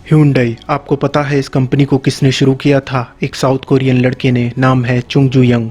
Hyundai, आपको पता है इस कंपनी को किसने शुरू किया था? एक साउथ कोरियन लड़के ने। नाम है चुंग जू यंग।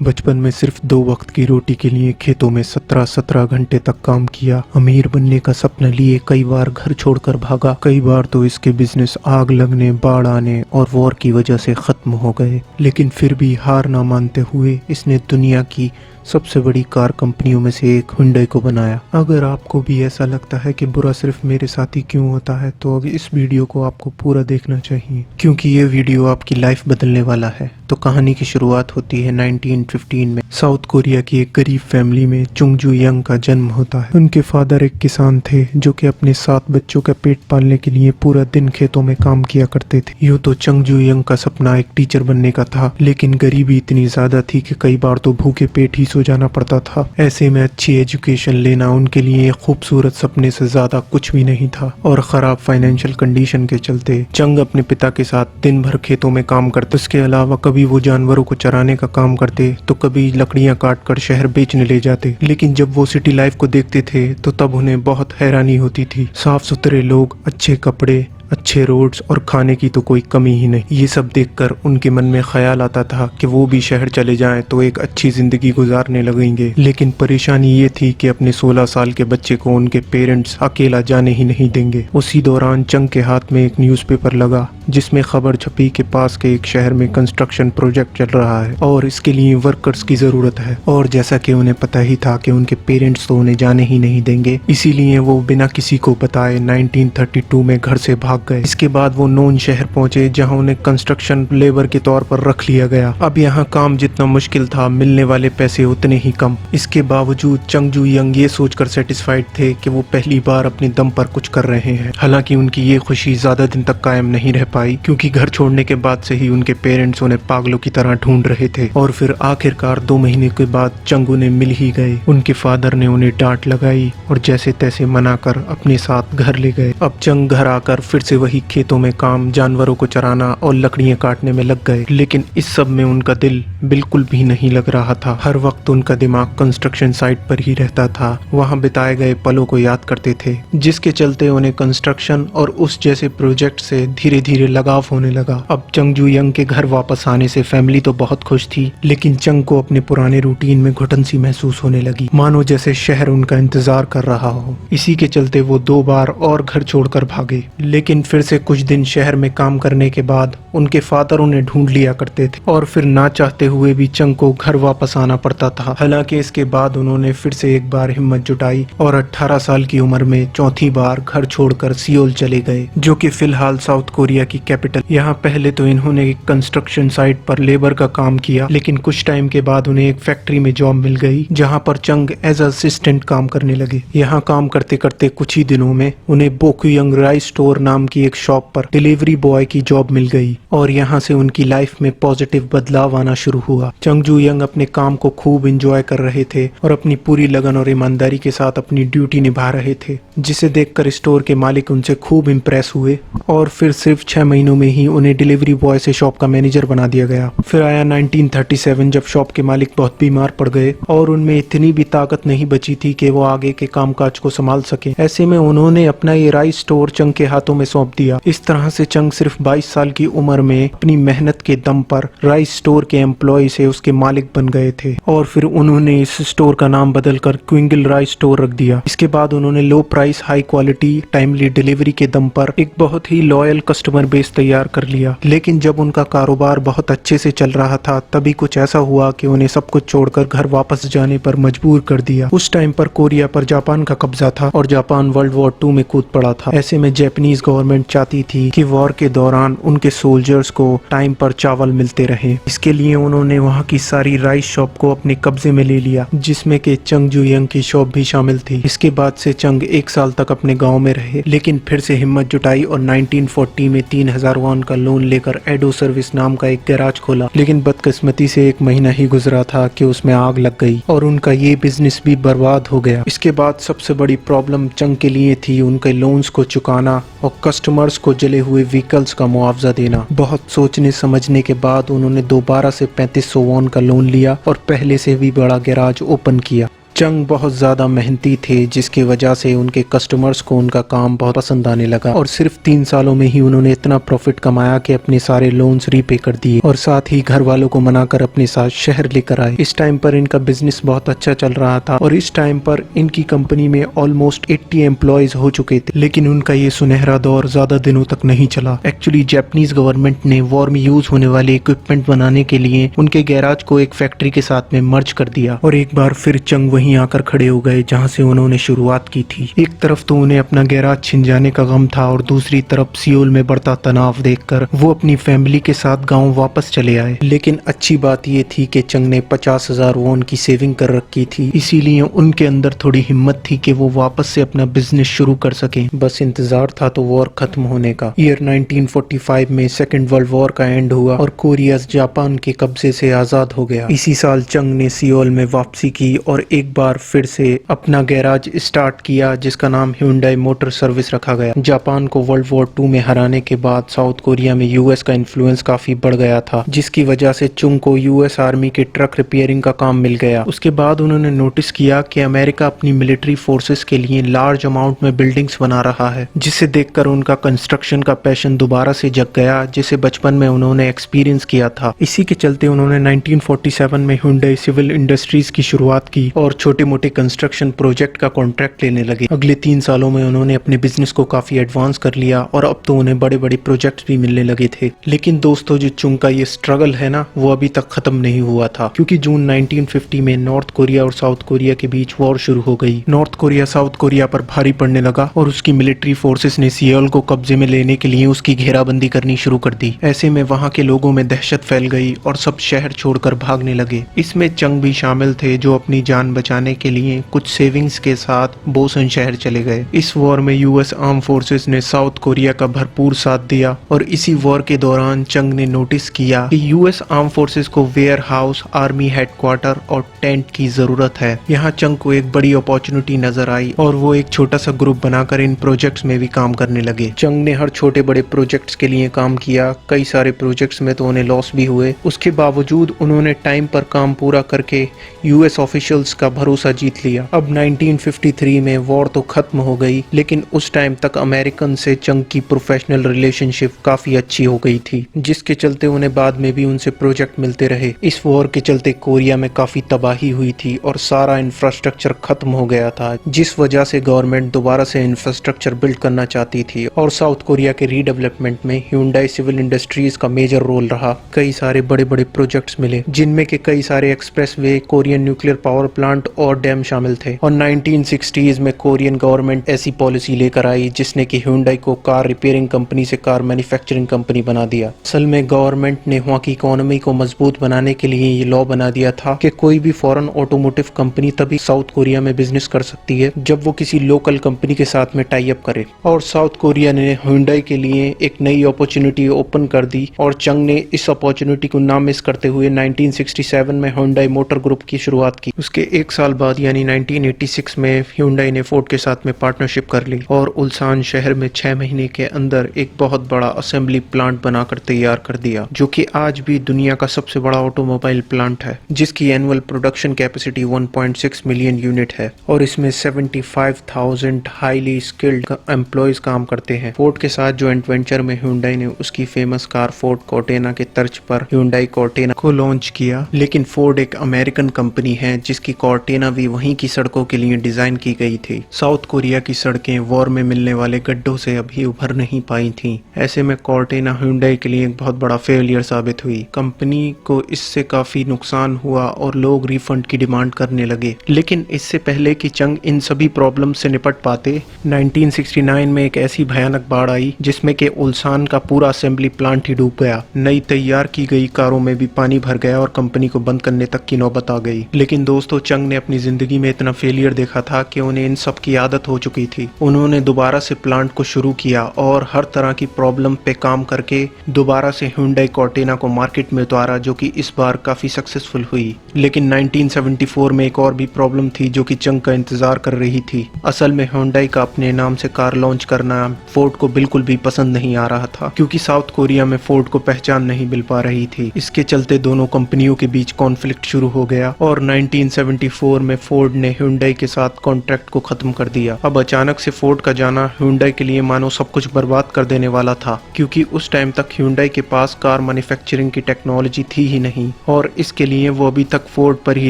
बचपन में सिर्फ 2 वक्त की रोटी के लिए खेतों में 17-17 घंटे तक काम किया। अमीर बनने का सपना लिए कई बार घर छोड़कर भागा। कई बार तो इसके बिजनेस आग लगने, बाढ़ आने और वॉर की वजह से खत्म हो गए। लेकिन फिर भी हार ना मानते हुए इसने दुनिया की सबसे बड़ी कार कंपनियों में से एक Hyundai को बनाया। अगर आपको भी ऐसा लगता है कि बुरा सिर्फ मेरे साथ ही क्यों होता है, तो अब इस वीडियो को आपको पूरा देखना चाहिए, क्योंकि ये वीडियो आपकी लाइफ बदलने वाला है। तो कहानी की शुरुआत होती है 1915 में। साउथ कोरिया की एक गरीब फैमिली में चुंग जू यंग का जन्म होता है। उनके फादर एक किसान थे जो कि अपने 7 बच्चों का पेट पालने के लिए पूरा दिन खेतों में काम किया करते थे। यूँ तो चुंग जू यंग का सपना एक टीचर बनने का था, लेकिन गरीबी इतनी ज्यादा थी कि कई बार तो भूखे पेट ही सो जाना पड़ता था। ऐसे में अच्छी एजुकेशन लेना उनके लिए खूबसूरत सपने से ज्यादा कुछ भी नहीं था, और खराब फाइनेंशियल कंडीशन के चलते चंग अपने पिता के साथ दिन भर खेतों में काम करते। इसके अलावा कभी वो जानवरों को चराने का काम करते तो कभी लकड़ियां काट कर शहर बेचने ले जाते। लेकिन जब वो सिटी लाइफ को देखते थे तो तब उन्हें बहुत हैरानी होती थी। साफ सुथरे लोग, अच्छे कपड़े, अच्छे रोड्स और खाने की तो कोई कमी ही नहीं। ये सब देखकर उनके मन में ख्याल आता था कि वो भी शहर चले जाएं तो एक अच्छी जिंदगी गुजारने लगेंगे। लेकिन परेशानी ये थी कि अपने 16 साल के बच्चे को उनके पेरेंट्स अकेला जाने ही नहीं देंगे। उसी दौरान चंग के हाथ में एक न्यूज़पेपर लगा जिसमें खबर छपी के पास के एक शहर में कंस्ट्रक्शन प्रोजेक्ट चल रहा है और इसके लिए वर्कर्स की जरूरत है। और जैसा कि उन्हें पता ही था कि उनके पेरेंट्स तो उन्हें जाने ही नहीं देंगे, इसीलिए वो बिना किसी को बताए 1932 में घर से भाग गए। इसके बाद वो नोन शहर पहुंचे जहां उन्हें कंस्ट्रक्शन लेबर के तौर पर रख लिया गया। अब यहाँ काम जितना मुश्किल था, मिलने वाले पैसे उतने ही कम। इसके बावजूद चंग जू यंग ये सोचकर सेटिस्फाइड थे कि वो पहली बार अपने दम पर कुछ कर रहे हैं। हालांकि उनकी ये खुशी ज्यादा दिन तक कायम नहीं रह पाई, क्योंकि घर छोड़ने के बाद से ही उनके पेरेंट्स उन्हें पागलों की तरह ढूंढ रहे थे। और फिर आखिरकार 2 महीने के बाद चंग उन्हें मिल ही गए। उनके फादर ने उन्हें डांट लगाई और जैसे तैसे मनाकर अपने साथ घर ले गए। अब चंग घर आकर फिर से वही खेतों में काम, जानवरों को चराना और लकड़ियां काटने में लग गए। लेकिन इस सब में उनका दिल बिल्कुल भी नहीं लग रहा था। हर वक्त उनका दिमाग कंस्ट्रक्शन साइट पर ही रहता था। वहां बिताए गए पलों को याद करते थे, जिसके चलते उन्हें कंस्ट्रक्शन और उस जैसे प्रोजेक्ट से धीरे धीरे लगाव होने लगा। अब चंग जू यंग के घर वापस आने से फैमिली तो बहुत खुश थी, लेकिन चंग को अपने पुराने रूटीन में घुटन सी महसूस होने लगी, मानो जैसे शहर उनका इंतजार कर रहा हो। इसी के चलते वो 2 बार और घर छोड़कर भागे। लेकिन फिर से कुछ दिन शहर में काम करने के बाद उनके फादर उन्हें ढूंढ लिया करते थे और फिर ना चाहते हुए भी चंग को घर वापस आना पड़ता था। हालांकि इसके बाद उन्होंने फिर से एक बार हिम्मत जुटाई और 18 साल की उम्र में चौथी बार घर छोड़कर सियोल चले गए, जो कि फिलहाल साउथ कोरिया की कैपिटल। यहाँ पहले तो इन्होंने एक कंस्ट्रक्शन साइट पर लेबर का काम किया, लेकिन कुछ टाइम के बाद उन्हें एक फैक्ट्री में जॉब मिल गई, जहाँ पर चंग एज असिस्टेंट काम करने लगे। यहाँ काम करते करते कुछ ही दिनों में उन्हें बोक्यूयंग राइस स्टोर नाम की एक शॉप पर डिलीवरी बॉय की जॉब मिल गई और यहाँ से उनकी लाइफ में पॉजिटिव बदलाव आना शुरू हुआ। चंग जू यंग अपने काम को खूब एंजॉय कर रहे थे और अपनी पूरी लगन और ईमानदारी के साथ अपनी ड्यूटी निभा रहे थे, जिसे देखकर स्टोर के मालिक उनसे खूब इम्प्रेस हुए और फिर सिर्फ 6 महीनों में ही उन्हें डिलीवरी बॉय से शॉप का मैनेजर बना दिया गया। फिर आया 1937, जब शॉप के मालिक बहुत बीमार पड़ गए और उनमें इतनी भी ताकत नहीं बची थी कि वो आगे के कामकाज को संभाल सके। ऐसे में उन्होंने अपना ये राइस स्टोर चंग के हाथों में सौंप दिया। इस तरह से चंग सिर्फ 22 साल की उम्र में अपनी मेहनत के दम पर राइस स्टोर के एम्प्लॉय से उसके मालिक बन गए थे और फिर उन्होंने इस स्टोर का नाम बदलकर क्विंगल राइस स्टोर रख दिया। इसके बाद उन्होंने लो price, high quality, timely delivery के दम पर एक बहुत ही लॉयल कस्टमर बेस तैयार कर लिया। लेकिन जब उनका कारोबार बहुत अच्छे से चल रहा था, तभी कुछ ऐसा हुआ कि उन्हें सब कुछ छोड़कर घर वापस जाने पर मजबूर कर दिया। उस टाइम पर कोरिया पर जापान का कब्जा था और जापान वर्ल्ड वॉर 2 में कूद पड़ा था। ऐसे में जापानीज गवर्नमेंट चाहती थी कि वॉर के दौरान उनके सोल्जर्स को टाइम पर चावल मिलते रहे। इसके लिए उन्होंने वहाँ की सारी राइस शॉप को अपने कब्जे में ले लिया, जिसमें कि चंग जू यंग की शॉप भी शामिल थी। इसके बाद से चंग 1 साल तक अपने गांव में रहे, लेकिन फिर से हिम्मत जुटाई और 1940 में 3000 वॉन का लोन लेकर एडो सर्विस नाम का एक गैराज खोला। लेकिन बदकिस्मती से 1 महीना ही गुजरा था कि उसमें आग लग गई और उनका ये बिजनेस भी बर्बाद हो गया। इसके बाद सबसे बड़ी प्रॉब्लम चंग के लिए थी उनके लोन्स को चुकाना और कस्टमर्स को जले हुए व्हीकल्स का मुआवजा देना। बहुत सोचने समझने के बाद उन्होंने दोबारा से 3500 वॉन का लोन लिया और पहले से भी बड़ा गैराज ओपन किया। चंग बहुत ज्यादा मेहनती थे, जिसकी वजह से उनके कस्टमर्स को उनका काम बहुत पसंद आने लगा और सिर्फ 3 सालों में ही उन्होंने इतना प्रॉफिट कमाया कि अपने सारे लोन्स रीपे कर दिए और साथ ही घर वालों को मनाकर अपने साथ शहर लेकर आए। इस टाइम पर इनका बिजनेस बहुत अच्छा चल रहा था और इस टाइम पर इनकी कंपनी में ऑलमोस्ट 80 एम्प्लॉयज हो चुके थे। लेकिन उनका ये सुनहरा दौर ज्यादा दिनों तक नहीं चला। एक्चुअली जापानीज गवर्नमेंट ने वॉर में यूज होने वाले इक्विपमेंट बनाने के लिए उनके गैराज को एक फैक्ट्री के साथ में मर्ज कर दिया और एक बार फिर चंग वहीं आकर खड़े हो गए जहां से उन्होंने शुरुआत की थी। एक तरफ तो उन्हें अपना गैराज छिन जाने का गम था और दूसरी तरफ सियोल में बढ़ता तनाव देखकर वो अपनी फैमिली के साथ गांव वापस चले आए। लेकिन अच्छी बात ये थी कि चंग ने 50,000 वॉन की सेविंग कर रखी थी, इसीलिए उनके अंदर थोड़ी हिम्मत थी कि वो वापस से अपना बिजनेस शुरू कर सकें। बस इंतजार था तो वॉर खत्म होने का। ईयर 1945 में सेकेंड वर्ल्ड वॉर का एंड हुआ और कोरिया जापान के कब्जे से आजाद हो गया। इसी साल चंग ने सियोल में वापसी की और एक बार फिर से अपना गैराज स्टार्ट किया जिसका नाम ह्यूंडई मोटर सर्विस रखा गया। जापान को वर्ल्ड वॉर 2 में हराने के बाद साउथ कोरिया में यूएस का इन्फ्लुएंस काफी बढ़ गया था, जिसकी वजह से चंग को यूएस आर्मी के ट्रक रिपेयरिंग का काम मिल गया। उसके बाद उन्होंने नोटिस किया कि अमेरिका अपनी मिलिट्री फोर्सेस के लिए लार्ज अमाउंट में बिल्डिंग्स बना रहा है, जिसे देखकर उनका कंस्ट्रक्शन का पैशन दोबारा से जग गया, जिसे बचपन में उन्होंने एक्सपीरियंस किया था। इसी के चलते उन्होंने 1947 में ह्यूंडई सिविल इंडस्ट्रीज की शुरुआत की और छोटे मोटे कंस्ट्रक्शन प्रोजेक्ट का कॉन्ट्रैक्ट लेने लगे। अगले 3 सालों में उन्होंने अपने बिजनेस को काफी एडवांस कर लिया और अब तो उन्हें बड़े बड़े प्रोजेक्ट्स भी मिलने लगे थे। लेकिन दोस्तों, जो चंग का ये स्ट्रगल है ना, वो अभी तक खत्म नहीं हुआ था, क्योंकि जून 1950 में नॉर्थ कोरिया और साउथ कोरिया के बीच वॉर शुरू हो गई। नॉर्थ कोरिया साउथ कोरिया पर भारी पड़ने लगा और उसकी मिलिट्री फोर्सेस ने सियोल को कब्जे में लेने के लिए उसकी घेराबंदी करनी शुरू कर दी। ऐसे में वहां के लोगों में दहशत फैल गई और सब शहर छोड़कर भागने लगे। इसमें चंग भी शामिल थे, जो अपनी जान बचाने के लिए कुछ सेविंग्स के साथ बोसन शहर चले गए। इस वॉर में यूएस आर्म फोर्सेस ने साउथ कोरिया का भरपूर साथ दिया और इसी वॉर के दौरान चंग ने नोटिस किया कि यूएस आर्म फोर्सेस को वेयर हाउस, आर्मी हेडक्वार्टर और टेंट की जरूरत है। यहाँ चंग को एक बड़ी अपॉर्चुनिटी नजर आई और वो एक छोटा सा ग्रुप बनाकर इन प्रोजेक्ट्स में भी काम करने लगे। चंग ने हर छोटे बड़े प्रोजेक्ट्स के लिए काम किया। कई सारे प्रोजेक्ट्स में तो उन्हें लॉस भी हुए। उसके बावजूद उन्होंने टाइम पर काम पूरा करके यूएस ऑफिशियल्स का भरोसा जीत लिया। अब 1953 में वॉर तो खत्म हो गई, लेकिन उस टाइम तक अमेरिकन से चंग की प्रोफेशनल रिलेशनशिप काफी अच्छी हो गई थी, जिसके चलते उन्हें बाद में भी उनसे प्रोजेक्ट मिलते रहे। इस वॉर के चलते कोरिया में काफी तबाही हुई थी और सारा इंफ्रास्ट्रक्चर खत्म हो गया था, जिस वजह से गवर्नमेंट दोबारा से इंफ्रास्ट्रक्चर बिल्ड करना चाहती थी और साउथ कोरिया के रीडेवलपमेंट में ह्यूंडई सिविल इंडस्ट्रीज का मेजर रोल रहा। कई सारे बड़े बड़े प्रोजेक्ट्स मिले, जिनमें के कई सारे expressway, Korean nuclear power plant और डैम शामिल थे। और 1960s में कोरियन गवर्नमेंट ऐसी पॉलिसी लेकर आई जिसने कि ह्यूंडई को कार रिपेयरिंग कंपनी से कार मैन्युफैक्चरिंग कंपनी बना दिया। असल में गवर्नमेंट ने वहाँ की इकोनॉमी को मजबूत बनाने के लिए ये लॉ बना दिया था कि कोई भी फॉरेन ऑटोमोटिव कंपनी तभी साउथ कोरिया में बिजनेस कर सकती है जब वो किसी लोकल कंपनी के साथ में टाई अप करे। और साउथ कोरिया ने ह्यूंडई के लिए एक नई अपॉर्चुनिटी ओपन कर दी और चंग ने इस अपॉर्चुनिटी को ना मिस करते हुए 1967 में ह्यूंडई मोटर ग्रुप की शुरुआत की। उसके एक साल बाद यानी 1986 में ह्यूंडई ने फोर्ड के साथ में पार्टनरशिप कर ली और उल्सान शहर में 6 महीने के अंदर एक बहुत बड़ा असेंबली प्लांट बनाकर तैयार कर दिया, जो कि आज भी दुनिया का सबसे बड़ा ऑटोमोबाइल प्लांट है, जिसकी annual production capacity 1.6 million unit है और इसमें 75,000 हाईली स्किल्ड एम्प्लॉयज काम करते हैं। फोर्ड के साथ जॉइंट वेंचर में ह्यूंडई ने उसकी फेमस कार फोर्ड कॉर्टेना के तर्ज पर ह्यूंडई कॉर्टेना को लॉन्च किया। लेकिन फोर्ड एक अमेरिकन कंपनी है जिसकी कॉर्टेना भी वहीं की सड़कों के लिए डिजाइन की गई थी। साउथ कोरिया की सड़कें वॉर में मिलने वाले गड्ढों से अभी उभर नहीं पाई थीं। ऐसे में कॉर्टेना ह्यूंडई के लिए एक बहुत बड़ा फेलियर साबित हुई। कंपनी को इससे काफी नुकसान हुआ और लोग रिफंड की डिमांड करने लगे। लेकिन इससे पहले कि चंग इन सभी प्रॉब्लम से निपट पाते, 1969 में एक ऐसी भयानक बाढ़ आई जिसमें कि उल्सान का पूरा असेंबली प्लांट ही डूब गया। नई तैयार की गई कारों में भी पानी भर गया और कंपनी को बंद करने तक की नौबत आ गई। लेकिन दोस्तों, चंग ने अपनी जिंदगी में इतना फेलियर देखा था कि उन्हें इन सब की आदत हो चुकी थी। उन्होंने दोबारा से प्लांट को शुरू किया और हर तरह की प्रॉब्लम पे काम करके दोबारा से ह्यूंडई कॉर्टेना को मार्केट में उतारा, जो कि इस बार काफी सक्सेसफुल हुई। लेकिन 1974 में एक और भी प्रॉब्लम थी जो कि चंग का इंतजार कर रही थी। असल में ह्यूंडई का अपने नाम से कार लॉन्च करना फोर्ड को बिल्कुल भी पसंद नहीं आ रहा था, क्योंकि साउथ कोरिया में फोर्ड को पहचान नहीं मिल पा रही थी। इसके चलते दोनों कंपनियों के बीच कॉन्फ्लिक्ट शुरू हो गया और 1974 1984 में फोर्ड ने Hyundai के साथ कॉन्ट्रैक्ट को खत्म कर दिया। अब अचानक से फोर्ड का जाना Hyundai के लिए मानो सब कुछ बर्बाद कर देने वाला था, क्योंकि उस टाइम तक Hyundai के पास कार मैन्युफैक्चरिंग की टेक्नोलॉजी थी ही नहीं और इसके लिए वो अभी तक फोर्ड पर ही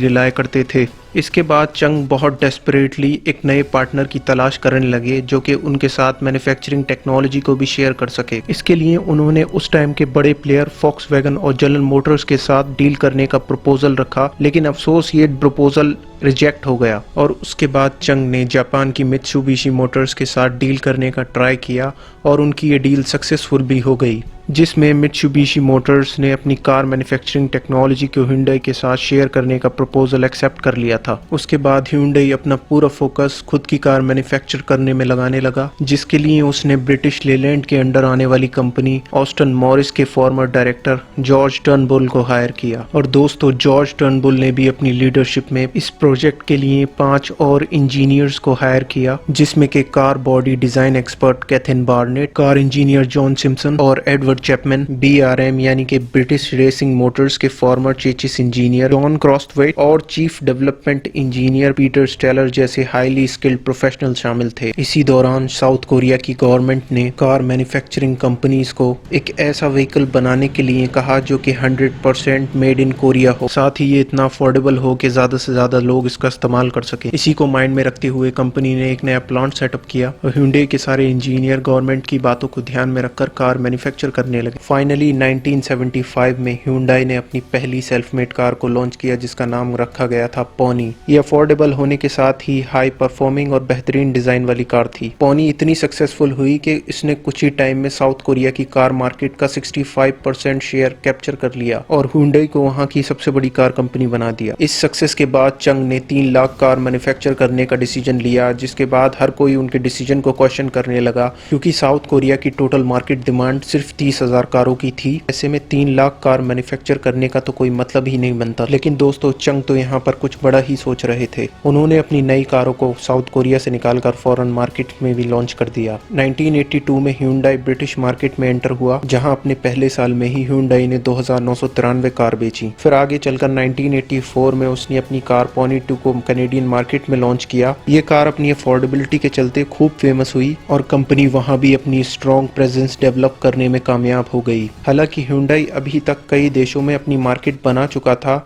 रिलाय करते थे। इसके बाद चंग बहुत डेस्परेटली एक नए पार्टनर की तलाश करने लगे जो कि उनके साथ मैन्युफैक्चरिंग टेक्नोलॉजी को भी शेयर कर सके। इसके लिए उन्होंने उस टाइम के बड़े प्लेयर फॉक्सवैगन और जनरल मोटर्स के साथ डील करने का प्रपोजल रखा, लेकिन अफसोस ये प्रपोजल रिजेक्ट हो गया और उसके बाद चंग ने जापान की मित्सुबिशी मोटर्स के साथ डील करने का ट्राई किया और उनकी ये डील सक्सेसफुल भी हो गई, जिसमें मित्सुबिशी मोटर्स ने अपनी कार मैन्युफैक्चरिंग टेक्नोलॉजी को Hyundai के साथ शेयर करने का प्रपोजल एक्सेप्ट कर लिया था। उसके बाद Hyundai अपना पूरा फोकस खुद की कार मैन्युफैक्चर करने में लगाने लगा, जिसके लिए उसने ब्रिटिश लेलैंड के अंडर आने वाली कंपनी ऑस्टन मॉरिस के फॉर्मर डायरेक्टर जॉर्ज टर्नबुल को हायर किया। और दोस्तों, जॉर्ज टर्नबुल ने भी अपनी लीडरशिप में इस प्रोजेक्ट के लिए 5 और इंजीनियर्स को हायर किया, जिसमें के कार बॉडी डिजाइन एक्सपर्ट कैथिन Barnett, car engineer John Simpson और एडवर्ड चैपमैन, BRM यानी कि ब्रिटिश रेसिंग मोटर्स के former chassis engineer John Crosthwaite और chief development engineer Peter Slater जैसे हाईली स्किल्ड प्रोफेशनल शामिल थे। इसी दौरान साउथ कोरिया की गवर्नमेंट ने कार मैन्युफैक्चरिंग कंपनीज को एक ऐसा व्हीकल बनाने के लिए कहा जो कि 100% मेड इन कोरिया हो, साथ ही ये इतना अफोर्डेबल हो कि ज्यादा से ज्यादा लोग इसका इस्तेमाल कर सके। इसी को माइंड में रखते हुए कंपनी ने एक नया प्लांट सेटअप किया और Hyundai के सारे इंजीनियर गवर्नमेंट की बातों को ध्यान में रखकर कार मैन्युफैक्चर करने लगे। फाइनली 1975 में Hyundai ने अपनी पहली सेल्फ मेड कार को लॉन्च किया, जिसका नाम रखा गया था पोनी। ये अफोर्डेबल होने के साथ ही हाई परफॉर्मिंग और बेहतरीन डिजाइन वाली कार थी। पोनी इतनी सक्सेसफुल हुई कि इसने कुछ ही टाइम में साउथ कोरिया की कार मार्केट का 65% शेयर कैप्चर कर लिया और Hyundai को वहां की सबसे बड़ी कार कंपनी बना दिया। इस सक्सेस के बाद चंग ने 3 लाख कार मैन्युफैक्चर करने का डिसीजन लिया, जिसके बाद हर कोई उनके डिसीजन को क्वेश्चन करने लगा, क्योंकि साउथ कोरिया की टोटल मार्केट डिमांड सिर्फ 30,000 कारों की थी। ऐसे में 3 लाख कार मैन्युफैक्चर करने का तो कोई मतलब ही नहीं बनता। लेकिन दोस्तों, चंग तो यहाँ पर कुछ बड़ा ही सोच रहे थे। उन्होंने अपनी नई कारों को साउथ कोरिया से निकालकर फॉरेन मार्केट में भी लॉन्च कर दिया। 1982 में Hyundai ब्रिटिश मार्केट में एंटर हुआ, जहां अपने पहले साल में ही Hyundai ने 2,993 कार बेची। फिर आगे चलकर 1984 में उसने अपनी कार पोनी 2 को कैनेडियन मार्केट में लॉन्च किया। ये कार अपनी अफोर्डेबिलिटी के चलते खूब फेमस हुई और कंपनी वहां भी अपनी स्ट्रॉन्ग प्रेजेंस डेवलप करने में कामयाब हो गई। हालांकि Hyundai अभी तक कई देशों में अपनी मार्केट बना चुका था,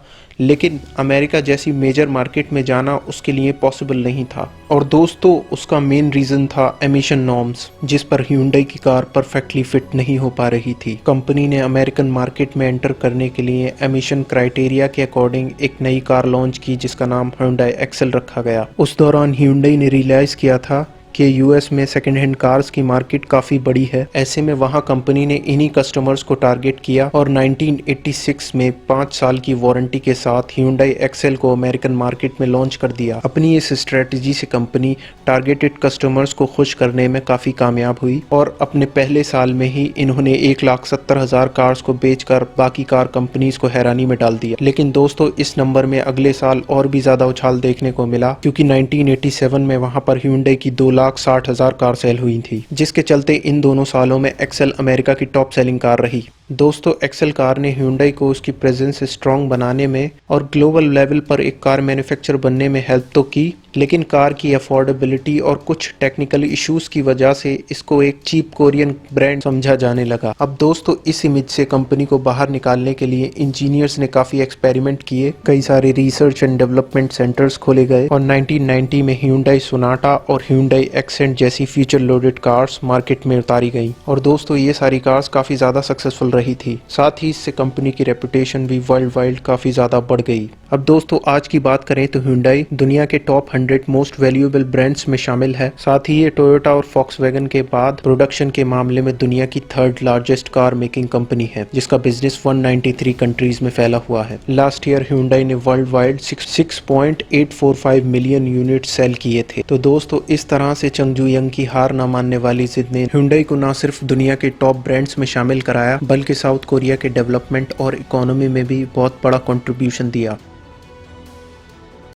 लेकिन अमेरिका जैसी मेजर मार्केट में जाना उसके लिए पॉसिबल नहीं था। और दोस्तों, उसका मेन रीजन था एमिशन नॉर्म्स, जिस पर Hyundai की कार परफेक्टली फिट नहीं हो पा रही थी। कंपनी ने अमेरिकन मार्केट में एंटर करने के लिए एमिशन क्राइटेरिया के अकॉर्डिंग एक नई कार लॉन्च की, जिसका नाम Hyundai Excel रखा गया। उस दौरान Hyundai ने रियलाइज किया था कि यूएस में सेकेंड हैंड कार्स की मार्केट काफ़ी बड़ी है। ऐसे में वहां कंपनी ने इन्हीं कस्टमर्स को टारगेट किया और 1986 में 5 साल की वारंटी के साथ Hyundai Excel को अमेरिकन मार्केट में लॉन्च कर दिया। अपनी इस स्ट्रेटजी से कंपनी टारगेटेड कस्टमर्स को खुश करने में काफ़ी कामयाब हुई और अपने पहले साल में ही इन्होंने 1,70,000 कार्स को बेचकर बाकी कार कंपनीज को हैरानी में डाल दिया। लेकिन दोस्तों, इस नंबर में अगले साल और भी ज़्यादा उछाल देखने को मिला, क्योंकि 1987 में वहाँ पर Hyundai की 2,60,000 कार सेल हुई थी, जिसके चलते इन दोनों सालों में एक्सेल अमेरिका की टॉप सेलिंग कार रही। दोस्तों, एक्सेल कार ने Hyundai को उसकी प्रेजेंस स्ट्रॉन्ग बनाने में और ग्लोबल लेवल पर एक कार मैन्युफैक्चर बनने में हेल्प तो की, लेकिन कार की अफोर्डेबिलिटी और कुछ टेक्निकल इश्यूज की वजह से इसको एक चीप कोरियन ब्रांड समझा जाने लगा। अब दोस्तों, इस इमेज से कंपनी को बाहर निकालने के लिए इंजीनियर्स ने काफ़ी एक्सपेरिमेंट किए, कई सारे रिसर्च एंड डेवलपमेंट सेंटर्स खोले गए और 1990 में Hyundai Sonata और Hyundai Accent जैसी फीचर लोडेड कार्स मार्केट में उतारी गई। और दोस्तों, ये सारी कार्स काफ़ी ज़्यादा सक्सेसफुल रही थी। साथ ही इससे कंपनी की रेपुटेशन भी वर्ल्ड वाइड काफ़ी ज़्यादा बढ़ गई। अब दोस्तों, आज की बात करें तो Hyundai दुनिया के टॉप 100 मोस्ट वैल्यूएबल ब्रांड्स में शामिल है। साथ ही ये टोयोटा और फॉक्सवैगन के बाद प्रोडक्शन के मामले में दुनिया की 3rd largest car making company है, जिसका बिजनेस 193 कंट्रीज में फैला हुआ है। लास्ट ईयर Hyundai ने world wide 6.845 million unit sale किए थे। तो दोस्तों, इस तरह से चंग जू यंग की हार न मानने वाली जिद ने Hyundai को न सिर्फ दुनिया के टॉप ब्रांड्स में शामिल कराया, बल्कि साउथ कोरिया के डेवलपमेंट और इकोनॉमी में भी बहुत बड़ा कंट्रीब्यूशन दिया।